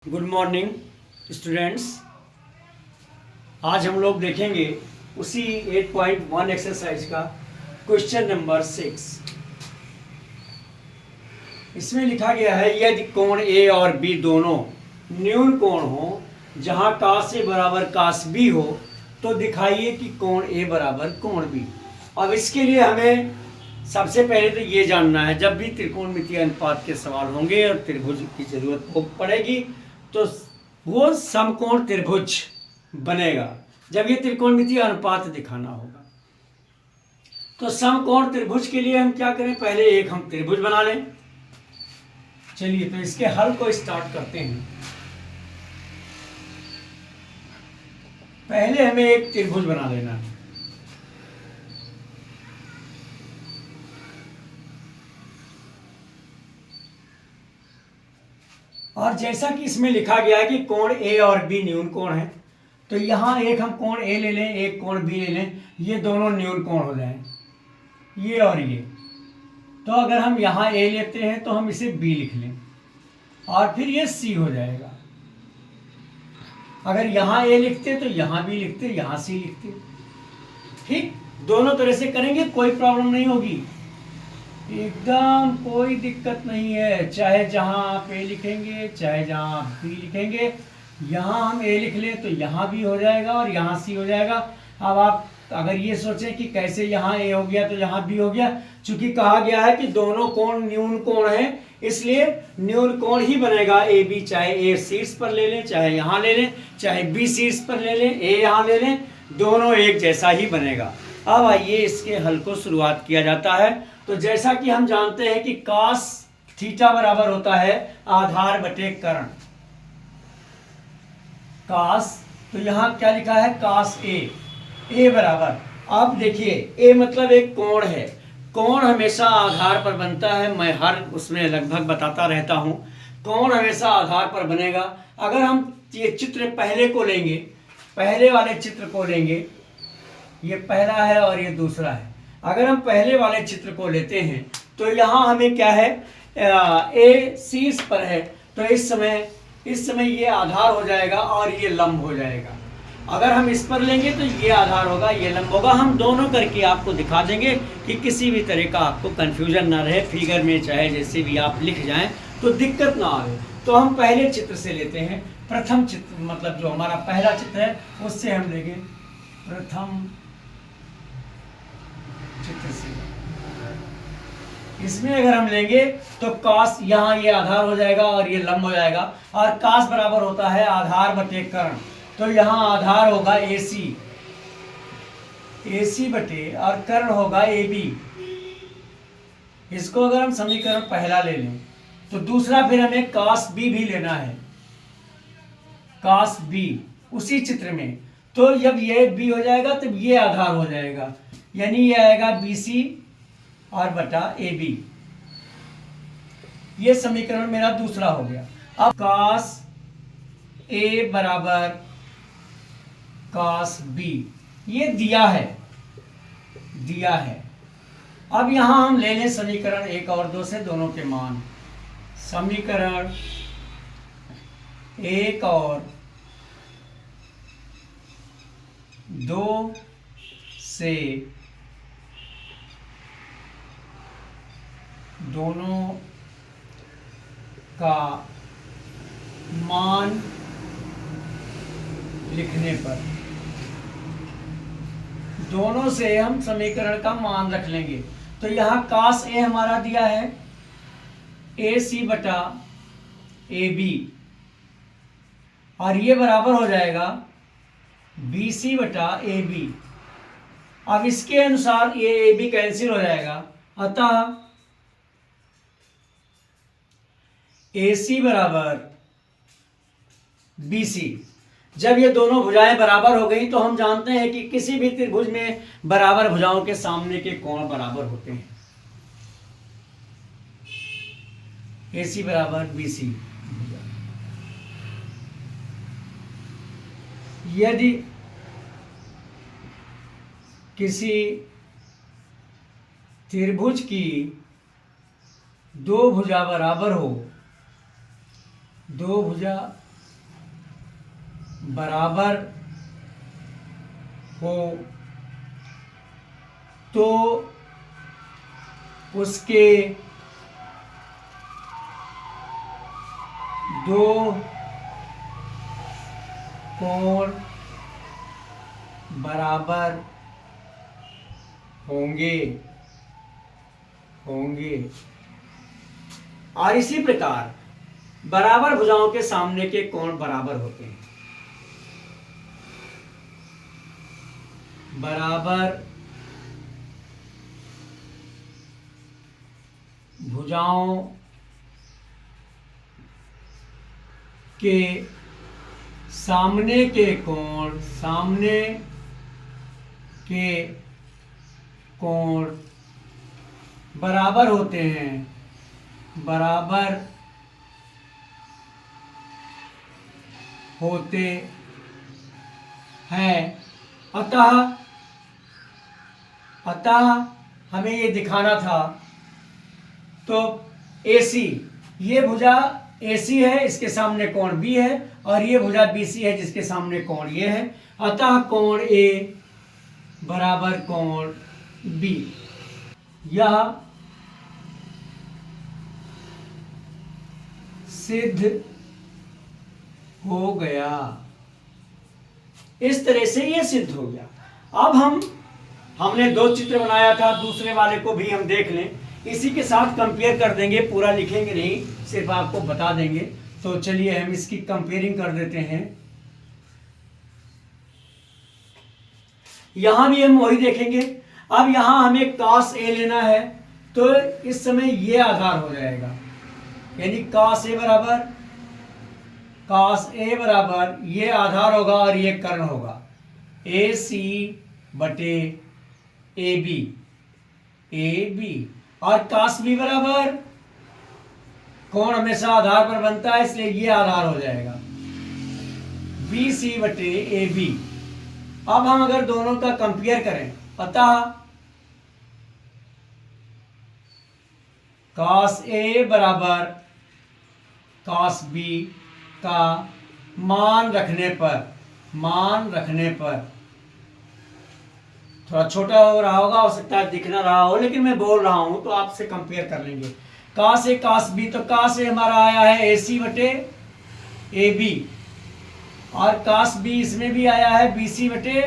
Good morning students. आज हम लोग देखेंगे उसी 8.1 एक्सरसाइज का क्वेश्चन नंबर 6। इसमें लिखा गया है यदि कोण ए और बी दोनों न्यून कोण हो जहां कास ए बराबर कास बी हो तो दिखाइए कि कोण ए बराबर कोण बी। अब इसके लिए हमें सबसे पहले तो ये जानना है, जब भी त्रिकोणमितीय अनुपात के सवाल होंगे और त्रिभुज की जरूरत पड़ेगी तो वो समकोण त्रिभुज बनेगा। जब ये त्रिकोणमितीय अनुपात दिखाना होगा तो समकोण त्रिभुज के लिए हम क्या करें, पहले एक हम त्रिभुज बना लें। चलिए तो इसके हल को स्टार्ट करते हैं। पहले हमें एक त्रिभुज बना लेना है। और जैसा कि इसमें लिखा गया है कि कोण ए और बी न्यून कोण है, तो यहां एक हम कोण ए ले लें, एक कोण बी ले लें, ये दोनों न्यून कोण हो जाएं, ये और ये। तो अगर हम यहां ए लेते हैं तो हम इसे बी लिख लें और फिर ये सी हो जाएगा। अगर यहां ए लिखते तो यहां बी लिखते, यहां सी लिखते। ठीक, दोनों तरह से करेंगे, कोई प्रॉब्लम नहीं होगी, एकदम कोई दिक्कत नहीं है। चाहे जहां आप ए लिखेंगे चाहे जहां आप बी लिखेंगे, यहां हम ए लिख लें तो यहां भी हो जाएगा और यहां सी हो जाएगा। अब आप अगर ये सोचें कि कैसे यहाँ ए हो गया तो यहाँ बी हो गया, चूंकि कहा गया है कि दोनों कोण न्यून कोण है इसलिए न्यून कोण ही बनेगा ए बी। चाहे ए शीर्ष पर ले लें, चाहे यहाँ ले लें, चाहे बी शीर्ष पर ले लें, ए यहाँ ले लें, दोनों एक जैसा ही बनेगा। अब आइए इसके हल को शुरुआत किया जाता है। तो जैसा कि हम जानते हैं कि कास थीटा बराबर होता है आधार बटे कर्ण। कास, तो यहां क्या लिखा है, कास ए बराबर। अब देखिए ए मतलब एक कोण है, कोण हमेशा आधार पर बनता है। मैं हर उसमें लगभग बताता रहता हूं, कोण हमेशा आधार पर बनेगा। अगर हम ये चित्र पहले को लेंगे, पहले वाले चित्र को लेंगे, ये पहला है और ये दूसरा है। अगर हम पहले वाले चित्र को लेते हैं तो यहाँ हमें क्या है, ए शीर्ष पर है तो इस समय ये आधार हो जाएगा और ये लंब हो जाएगा। अगर हम इस पर लेंगे तो ये आधार होगा, ये लंब होगा। हम दोनों करके आपको दिखा देंगे कि किसी भी तरह का आपको कंफ्यूजन ना रहे। फिगर में चाहे जैसे भी आप लिख जाएं तो दिक्कत ना आए। तो हम पहले चित्र से लेते हैं, प्रथम चित्र मतलब जो हमारा पहला चित्र है उससे हम लेंगे प्रथम चित्र से। इसमें अगर हम लेंगे तो कास, यहाँ ये आधार हो जाएगा और ये लंब हो जाएगा और कास बराबर होता है आधार बटे कर्ण। तो यहाँ आधार होगा AC बटे और कर्ण होगा AB। इसको अगर हम समीकरण पहला ले लें तो दूसरा फिर हमें कास B भी लेना है, कास B उसी चित्र में। तो जब ये B हो जाएगा तब ये आधार हो जाएगा, यानी ये आएगा BC और बटा AB। ये समीकरण मेरा दूसरा हो गया। अब कास A बराबर कास B ये दिया है। अब यहां हम ले लें समीकरण 1 और 2 से दोनों के मान। समीकरण 1 और 2 से दोनों का मान लिखने पर, दोनों से हम समीकरण का मान रख लेंगे। तो यहाँ कास ए हमारा दिया है AC बटा AB और ये बराबर हो जाएगा BC बटा AB। अब इसके अनुसार ये AB कैंसिल हो जाएगा, अतः AC बराबर BC। जब ये दोनों भुजाएं बराबर हो गई तो हम जानते हैं कि किसी भी त्रिभुज में बराबर भुजाओं के सामने के कोण बराबर होते हैं। AC बराबर BC। यदि किसी त्रिभुज की दो भुजा बराबर हो, दो भुजा बराबर हो तो उसके दो कोण बराबर होंगे और इसी प्रकार बराबर भुजाओं के सामने के कोण बराबर होते हैं। बराबर भुजाओं के सामने के कोण बराबर होते हैं। अतः हमें ये दिखाना था। तो AC, ये भुजा AC है, इसके सामने कोण B है, और ये भुजा BC है जिसके सामने कोण ये है। अतः कोण A बराबर कोण B। यह सिद्ध हो गया। इस तरह से ये सिद्ध हो गया। अब हमने दो चित्र बनाया था, दूसरे वाले को भी हम देख लें, इसी के साथ कंपेयर कर देंगे, पूरा लिखेंगे नहीं, सिर्फ आपको बता देंगे। तो चलिए हम इसकी कंपेयरिंग कर देते हैं। यहां भी हम वही देखेंगे। अब यहां हमें cos A लेना है, तो इस समय ये आधार हो जाएगा, यानी cos A बराबर ये आधार होगा और ये कर्ण होगा, AC बटे AB। और cos B बराबर, कोण हमेशा आधार पर बनता है, इसलिए ये आधार हो जाएगा, BC बटे AB। अब हम अगर दोनों का कंपेयर करें, अतः cos A बराबर cos B का मान रखने पर थोड़ा छोटा हो रहा होगा, हो सकता है दिख ना रहा हो, लेकिन मैं बोल रहा हूं तो आपसे कंपेयर कर लेंगे। cos A cos B, तो cos A हमारा आया है AC बटे AB, और cos B इसमें भी आया है BC बटे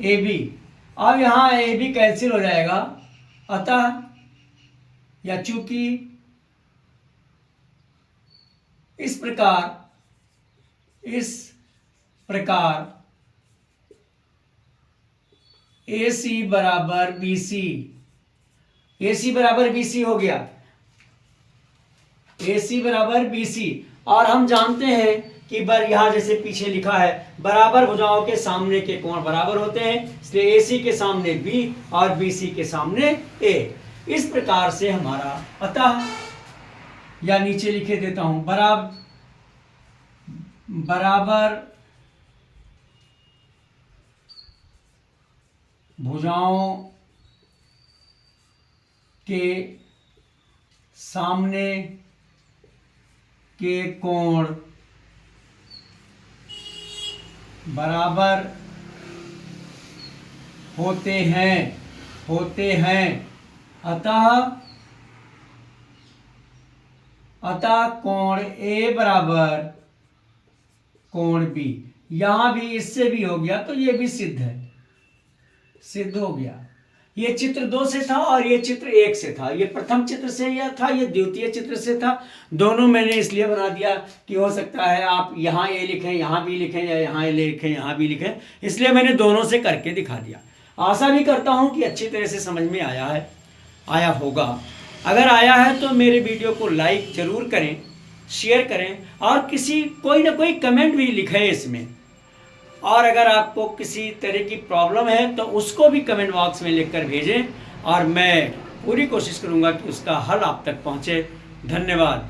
AB। अब यहां AB कैंसिल हो जाएगा, अतः या चूंकि इस प्रकार AC बराबर BC हो गया, AC बराबर BC। और हम जानते हैं कि यहां जैसे पीछे लिखा है, बराबर भुजाओं के सामने के कोण बराबर होते हैं, इसलिए AC के सामने B और BC के सामने A। इस प्रकार से हमारा अतः, या नीचे लिखे देता हूं, बराबर भुजाओं के सामने के कोण बराबर होते हैं। अतः कोण A बराबर कोण B। यहां भी इससे भी हो गया, तो ये भी सिद्ध हो गया। ये चित्र 2 से था और ये चित्र 1 से था। ये प्रथम चित्र से यह था, ये द्वितीय चित्र से था। दोनों मैंने इसलिए बना दिया कि हो सकता है आप यहाँ ये लिखें, यहाँ भी लिखें, या यहाँ लिखें, यहाँ भी लिखें, इसलिए मैंने दोनों से करके दिखा दिया। आशा भी करता हूँ कि अच्छी तरह से समझ में आया होगा। अगर आया है तो मेरे वीडियो को लाइक जरूर करें, शेयर करें, और कोई ना कोई कमेंट भी लिखें इसमें। और अगर आपको किसी तरह की प्रॉब्लम है तो उसको भी कमेंट बॉक्स में लिखकर भेजें, और मैं पूरी कोशिश करूंगा कि उसका हल आप तक पहुंचे। धन्यवाद।